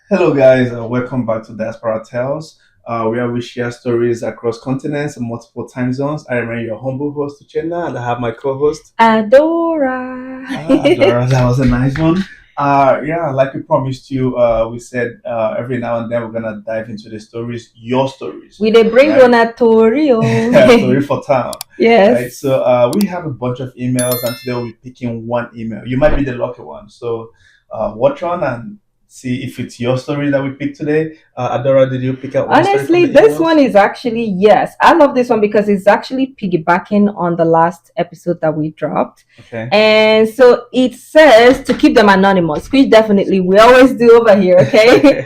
Hello, guys. Welcome back to Diaspora Tales, where we share stories across continents and multiple time zones. I remain your humble host, Uchenna, and I have my co-host, Adora. Adora. That was a nice one. Yeah, like we promised you, we said every now and then we're gonna dive into the stories, your stories, We dey bring right? una tori o. Story for town, right? Yes. So we have a bunch of emails, and today we'll be picking one email. You might be the lucky one. So watch on and see if it's your story that we picked today. Adora, did you pick out one story from Honestly, the this one emails? is actually, yes. I love this one because it's actually piggybacking on the last episode that we dropped. Okay. And so it says to keep them anonymous, which definitely we always do over here, okay?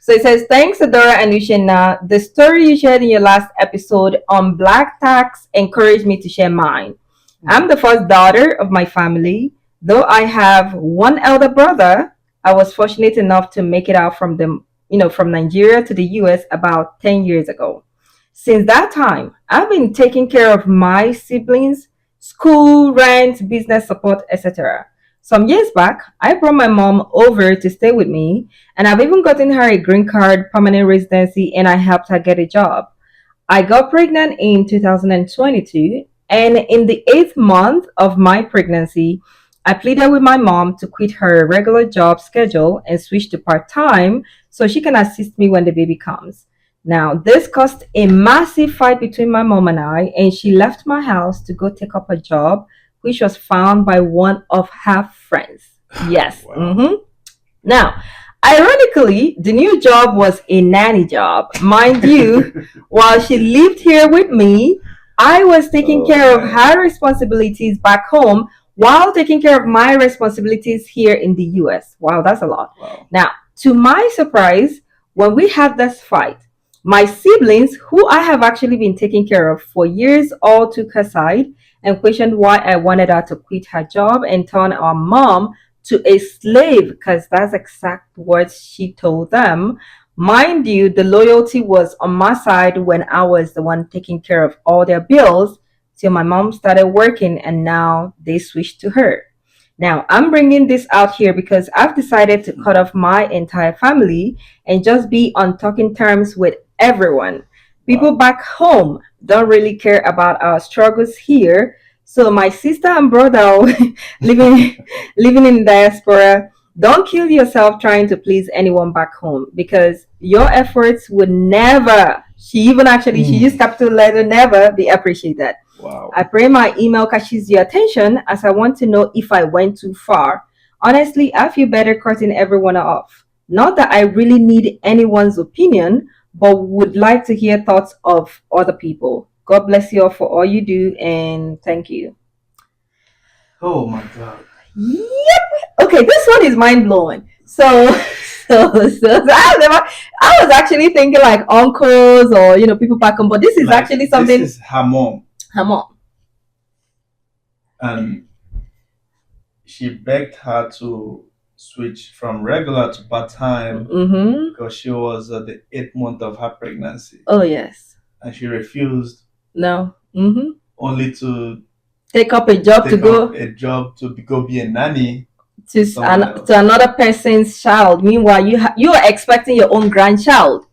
So it says, thanks, Adora and Ushena. The story you shared in your last episode on black tax encouraged me to share mine. I'm the first daughter of my family. Though I have one elder brother, I was fortunate enough to make it out from Nigeria to the US about 10 years ago. Since that time, I've been taking care of my siblings, school, rent, business support, etc. Some years back, I brought my mom over to stay with me, and I've even gotten her a green card, permanent residency, and I helped her get a job. I got pregnant in 2022, and in the eighth month of my pregnancy, I pleaded with my mom to quit her regular job schedule and switch to part time so she can assist me when the baby comes. Now, this caused a massive fight between my mom and I, and she left my house to go take up a job, which was found by one of her friends. Yes. Wow. Now, ironically, the new job was a nanny job. Mind you, while she lived here with me, I was taking Oh, care of man. her responsibilities back home while taking care of my responsibilities here in the US. Wow, that's a lot. Wow. Now, to my surprise, when we had this fight, my siblings, who I have actually been taking care of for years, all took her side and questioned why I wanted her to quit her job and turn our mom to a slave, because that's exact words she told them. Mind you, the loyalty was on my side when I was the one taking care of all their bills till my mom started working and now they switched to her. Now, I'm bringing this out here because I've decided to cut off my entire family and just be on talking terms with everyone. People Wow. back home don't really care about our struggles here. So my sister and brother living living in diaspora, don't kill yourself trying to please anyone back home because your efforts would never, she used capital letter never be appreciated. Wow. I pray my email catches your attention as I want to know if I went too far. Honestly, I feel better cutting everyone off. Not that I really need anyone's opinion, but would like to hear thoughts of other people. God bless you all for all you do and thank you. Oh my God. Yep. Okay, this one is mind blowing. I was actually thinking like uncles or people back home, but this is Like actually this something. is her mom, Come on. and she begged her to switch from regular to part time Mm-hmm. because she was at the 8th month of her pregnancy, Oh yes. and she refused No. Mm-hmm. only to Take up a job to take go up a job to go be a nanny to to someone to else. another person's child. Meanwhile, you are expecting your own grandchild,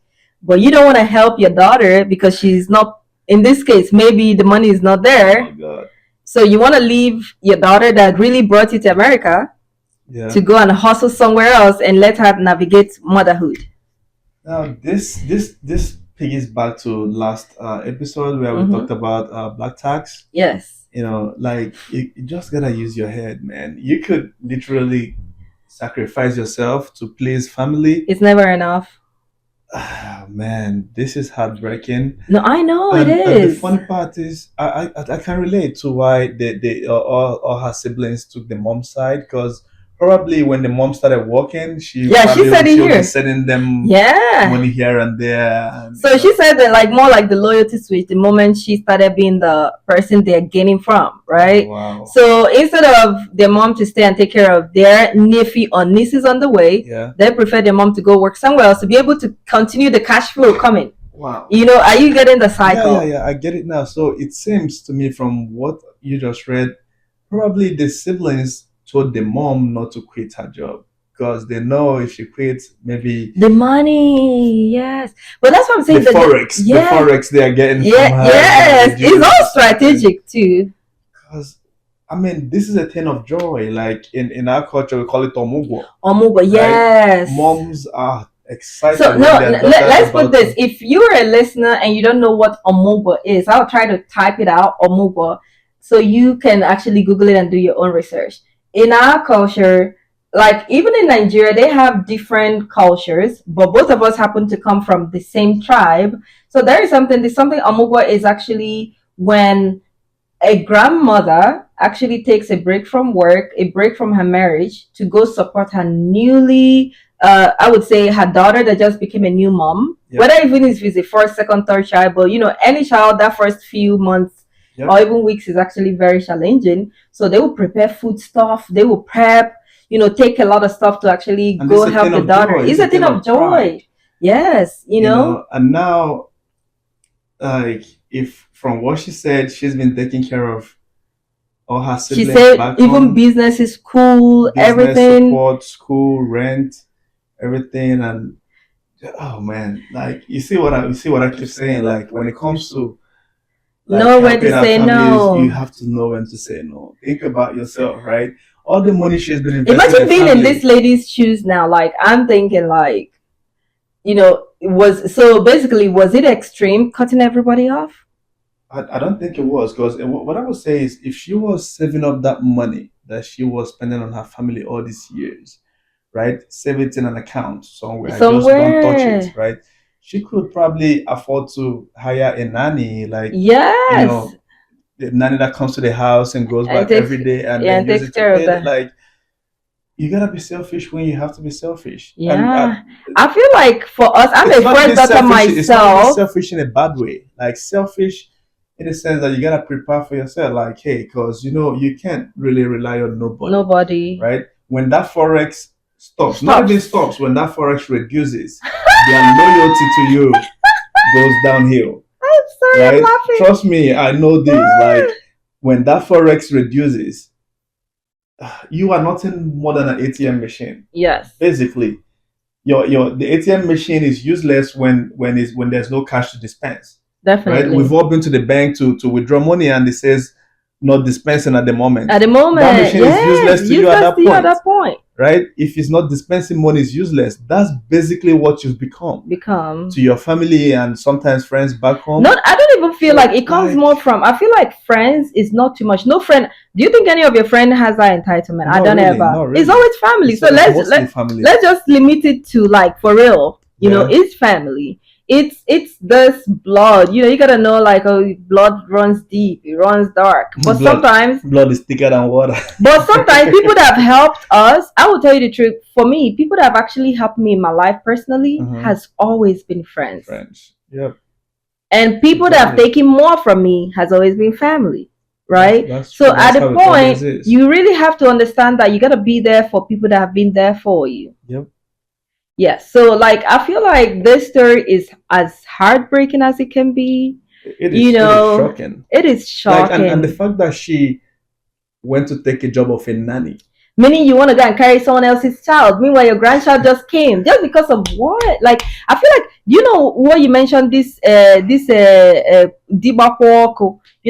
but you don't want to help your daughter because she's not. In this case, maybe the money is not Oh there, my God. so you want to leave your daughter that really brought you to America Yeah. to go and hustle somewhere else and let her navigate motherhood. Now this piggies back to last episode where we Mm-hmm. talked about black tax. Yes, Like you just gotta use your head, man. You could literally sacrifice yourself to please family. it's never enough. Ah, man, this is heartbreaking. No, I know it And the is. funny part is, I can relate to why all her siblings took the mom's side because probably when the mom started working, Yeah, she said it she would be here. sending them Yeah. money here and there, and So she said that like more like the loyalty switch the moment she started being the person they're gaining from, right? wow, So instead of their mom to stay and take care of their nephew or nieces on the way, yeah, they prefer their mom to go work somewhere else to be able to continue the cash flow coming. wow, Are you getting the yeah, cycle? yeah, I get it now. So it seems to me from what you just read, probably the siblings told the mom not to quit her job because they know if she quits, maybe The money, yes. But that's what I'm saying. the forex they are getting from her. Yes, it's all strategic too. Because I mean, this is a thing of joy. Like in our culture, we call it Omugwo. Omugwo, yes. Right? Moms are excited. So no, let's put this. If you're a listener and you don't know what Omugwo is, I'll try to type it out, Omugwo, so you can actually Google it and do your own research. In our culture, like even in Nigeria, they have different cultures, but both of us happen to come from the same tribe. So there's something Omugwo is actually when a grandmother actually takes a break from work, a break from her marriage to go support her newly, I would say her daughter that just became a new mom. Yep. Whether even if it's a first, second, third child, but any child that first few months or even weeks is actually very challenging. So they will prepare food stuff, they will prep, take a lot of stuff to actually go help the daughter. It's a thing of joy. Yes, And now, like, if from what she said, she's been taking care of all her siblings. She said even business is cool, everything. Support, school, rent, everything, and oh man, like you see what I keep saying. Like when it comes to know when to say no, you have to know when to say no. Think about yourself, right? All the money she's been investing. Imagine being in this lady's shoes now. Like I'm thinking, like was it extreme cutting everybody off? I don't think it was, because what I would say is if she was saving up that money that she was spending on her family all these years, right? Save it in an account somewhere. Just don't touch it, right? She could probably afford to hire a nanny, like the nanny that comes to the house and goes back every day and then takes care of that. Like you gotta be selfish when you have to be selfish. Yeah, and, I feel like for us, I'm a first daughter myself. It's not selfish in a bad way, like selfish in the sense that you gotta prepare for yourself, like hey, because you can't really rely on nobody, right? When that forex stops, not even stops, when that forex reduces, their loyalty to you goes downhill. I'm sorry, right? I'm laughing. Trust me, I know this. Like when that forex reduces, you are nothing more than an ATM machine. Yes. Basically, the ATM machine is useless when there's no cash to dispense. Definitely. Right? We've all been to the bank to withdraw money and it says not dispensing at the moment. That machine is useless to you at that point. Right? If it's not dispensing money, it's useless. That's basically what you've become to your family and sometimes friends back home. I don't even feel like it comes more from. I feel like friends is not too much. No friend. Do you think any of your friend has that entitlement? I don't ever. Really. It's always family. So let's just limit it to like for real. It's family. It's this blood. You gotta know like blood runs deep, it runs dark. But sometimes blood is thicker than water. But sometimes people that have helped us, I will tell you the truth. For me, people that have actually helped me in my life personally has always been friends. Yep. And people that have taken more from me has always been family. Right? So at the point, you really have to understand that you gotta be there for people that have been there for you. Yep. Yes, so like I feel like this story is as heartbreaking as it can be. It is shocking. It is shocking. And the fact that she went to take a job of a nanny. Meaning you want to go and carry someone else's child. Meanwhile, your grandchild just came. Just because of what? Like I feel like what you mentioned this Diaspora,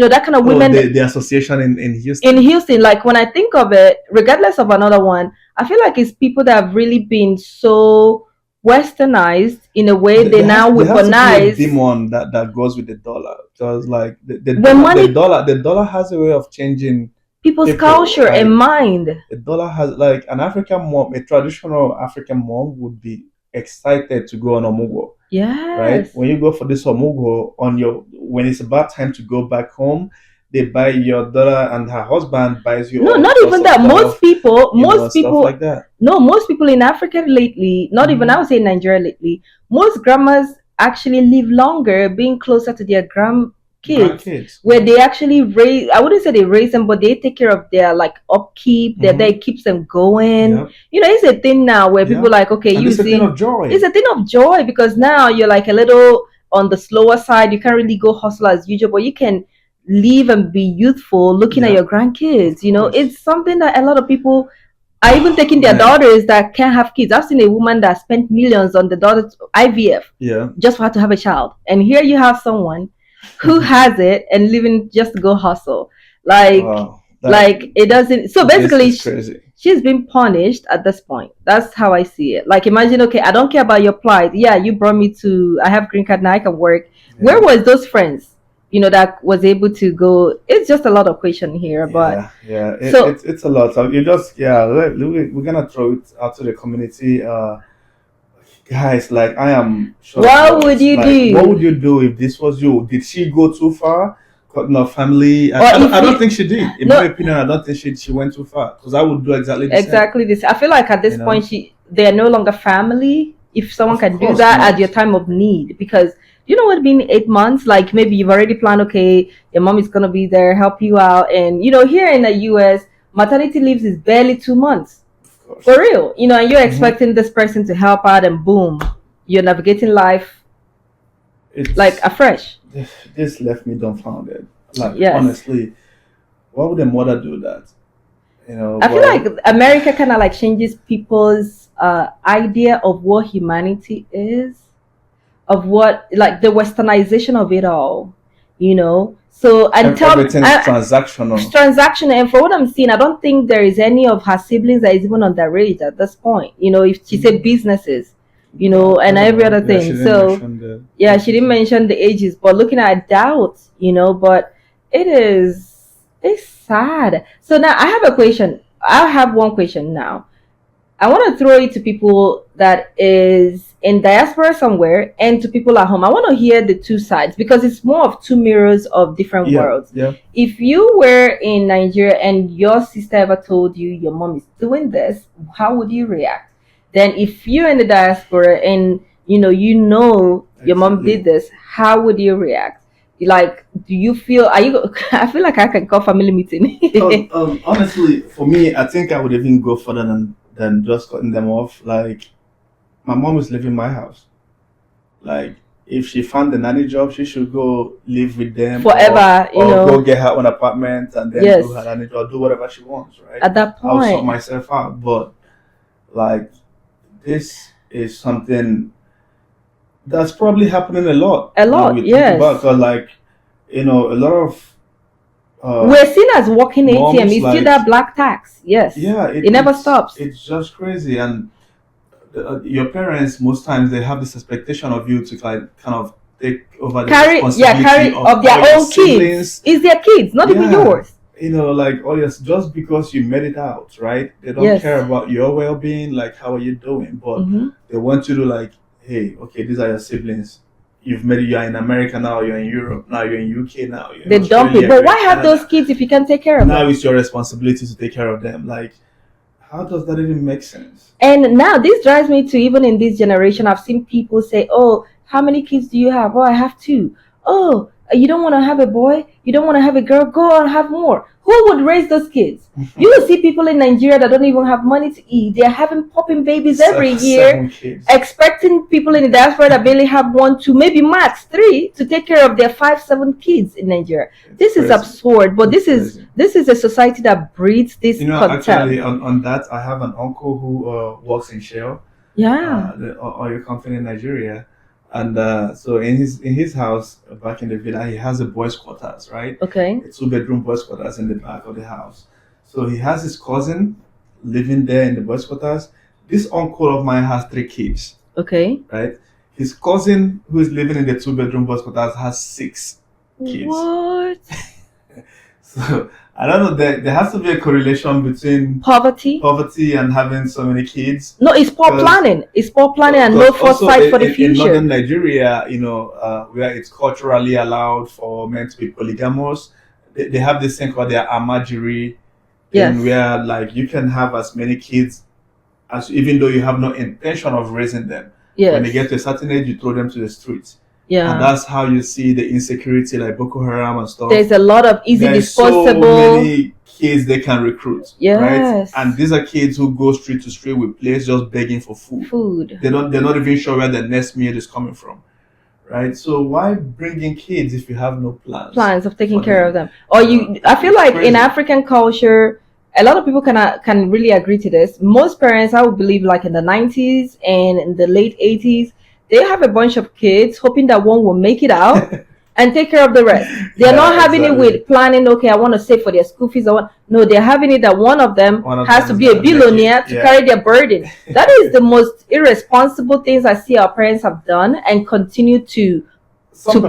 that kind of women. The association in Houston. In Houston, like when I think of it, regardless of another one, I feel like it's people that have really been so westernized in a way they now weaponize. The demon that goes with the dollar, because like the dollar has a way of changing people's culture and mind. The dollar has like an African mom, a traditional African mom would be excited to go on Omugwo. Yes. Right? When you go for this Omugwo when it's about time to go back home, they buy your daughter and her husband buys you. No, not even that. Most people like that. No, most people in Africa lately, not even I would say Nigeria lately, most grandmas actually live longer being closer to their grandkids, where they actually raise. I wouldn't say they raise them, but they take care of their like upkeep. That keeps them going. Yep. It's a thing now where people like it's a thing of joy. It's a thing of joy because now you're like a little on the slower side. You can't really go hustle as usual, but you can live and be youthful looking at your grandkids. It's something that a lot of people are even taking their Man. daughters that can't have kids. I've seen a woman that spent millions on the daughter's IVF Yeah. just for her to have a child. And here you have someone who has it and living just to go hustle. Like, Wow. like it doesn't. So This basically, is crazy. she's been punished at this point. That's how I see it. Like, imagine, okay, I don't care about your plight. Yeah, you brought me to. I have green card now. I can work. Yeah. Where was those friends? That was able to go. It's just a lot of question here, but Yeah. so It's a lot. So you just we're gonna throw it out to the community. Guys, like I am sure. what would you Like, do? what would you do if this was you? Did she go too far? Cutting off family? Or I don't if think she did. In No. my opinion, I don't think she went too far because I would do exactly the same. Exactly this. I feel like at this You know? point, they are no longer family. If someone Of can do course that not. at your time of need, because you know what, being 8 months, like maybe you've already planned, okay, your mom is gonna be there, help you out, and here in the US, maternity leaves is barely 2 months. Of course. For real, and you're Mhm. expecting this person to help out, and boom, you're navigating life It's like afresh. this left me dumbfounded. Like Yes. honestly, why would a mother do that? I feel like America kind of like changes people's idea of what humanity is, of what, like, the westernization of it all, So everything's transactional. it's transactional, and for what I'm seeing, I don't think there is any of her siblings that is even underage at this point. If she said businesses, and every other thing. She didn't So mention the- yeah, she didn't mention the ages, but looking at, I doubt, but it's sad. So now I have a question. I have one question now. I want to throw it to people that is in diaspora somewhere and to people at home. I want to hear the two sides because it's more of two mirrors of different worlds. Yeah. If you were in Nigeria and your sister ever told you your mom is doing this, how would you react? Then if you're in the diaspora and your mom Exactly. did this, how would you react? Like, do you feel, I feel like I can call family meeting. Honestly, for me, I think I would even go further than just cutting them off. Like, my mom is living in my house. Like, if she found a nanny job, she should go live with them Forever, or go get her own apartment and then Yes. do her nanny job, do whatever she wants, right? At that I'll sort point, myself out. But like, this is something that's probably happening a lot. A lot, yes. Because like, a lot of we're seen as walking moms, ATM. It's still like- that black tax. Yes. yeah, It never stops. It's just crazy, and your parents most times they have this expectation of you to like kind of take over the carry responsibility of their all your own siblings. kids. It's their kids, not even Yeah. yours. Like, oh yes, just because you made it out, right? They don't Yes. care about your well-being, like how are you doing, but Mhm. they want you to like, hey, okay, these are your siblings. You've made it. You're in America now. You're in Europe now. You're in UK now. You're in They dump Australia, it. But you're why in have Canada. those kids if you can't take care of Now them? it's your responsibility to take care of them. Like, how does that even make sense? And now this drives me to, even in this generation, I've seen people say, "Oh, how many kids do you have?" "Oh, I have 2. "Oh, you don't want to have a boy? You don't want to have a girl? Go and have more." Who would raise those kids? You will see people in Nigeria that don't even have money to eat. They're having popping babies every year, 7 kids. expecting people in the diaspora that barely have 1, 2, maybe max 3 to take care of their 5, 7 kids in Nigeria. This is Crazy. absurd, but It's this is a society that breeds this contempt. Actually, on that, I have an uncle who works in Shell, Yeah. the oil company in Nigeria, and so in his house back in the villa, he has a boys' quarters, right? Okay. A 2-bedroom boys' quarters in the back of the house. So he has his cousin living there in the boys' quarters. This uncle of mine has 3 kids, Okay. right? His cousin who is living in the 2-bedroom boys' quarters has 6 kids. What? So I don't know. There has to be a correlation between poverty and having so many kids. No, it's poor Because- planning. It's poor planning and no Because also foresight for the in future. northern Nigeria, where it's culturally allowed for men to be polygamous, they have this thing called their amajiri, Yes. where like you can have as many kids as even though you have no intention of raising them. When they Yes. get to a certain age, you throw them to the streets, and Yeah. that's how you see the insecurity, like Boko Haram and stuff. There's a lot of easy There's disposable. so many kids they can recruit, right? Yes. And these are kids who go street to street with plates just begging for food. Food. They're not even sure where the next meal is coming from, right? So why bring in kids if you have no plans? Plans of taking for care them. of them. Or I feel It's like in crazy. African culture, a lot of people can really agree to this. Most parents, I would believe, like in the 90s and in the late 80s, they have a bunch of kids hoping that one will make it out and take care of the rest. They're not having it with planning, okay, I want to save for their school fees. No, they're having it that one of them has to be a billionaire to carry their burden. That is the most irresponsible things I see our parents have done and continue to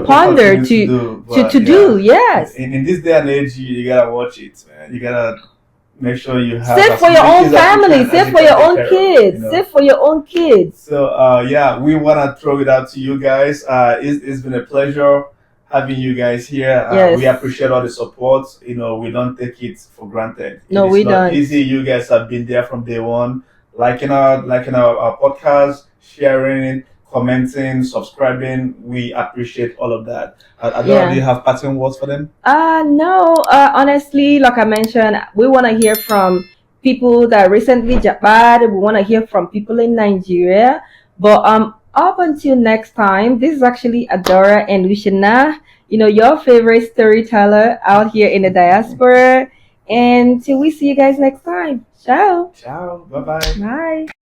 ponder to do. Yes. In this day and age, you gotta watch it, man. You gotta make sure you have save for your own family, save for your own kids, save for your own kids. So yeah, we wanna throw it out to you guys. It's been a pleasure having you guys here. Yes. We appreciate all the support. We don't take it for granted. No, we don't. It's not easy. You guys have been there from day one, liking our podcast, sharing, commenting, subscribing. We appreciate all of that. Adora, do you have parting words for them? No. Honestly, like I mentioned, we want to hear from people that recently Japan. We want to hear from people in Nigeria. But up until next time, this is actually Adora and Luciana, your favorite storyteller out here in the diaspora. And till we see you guys next time. Ciao. Ciao. Bye-bye. Bye.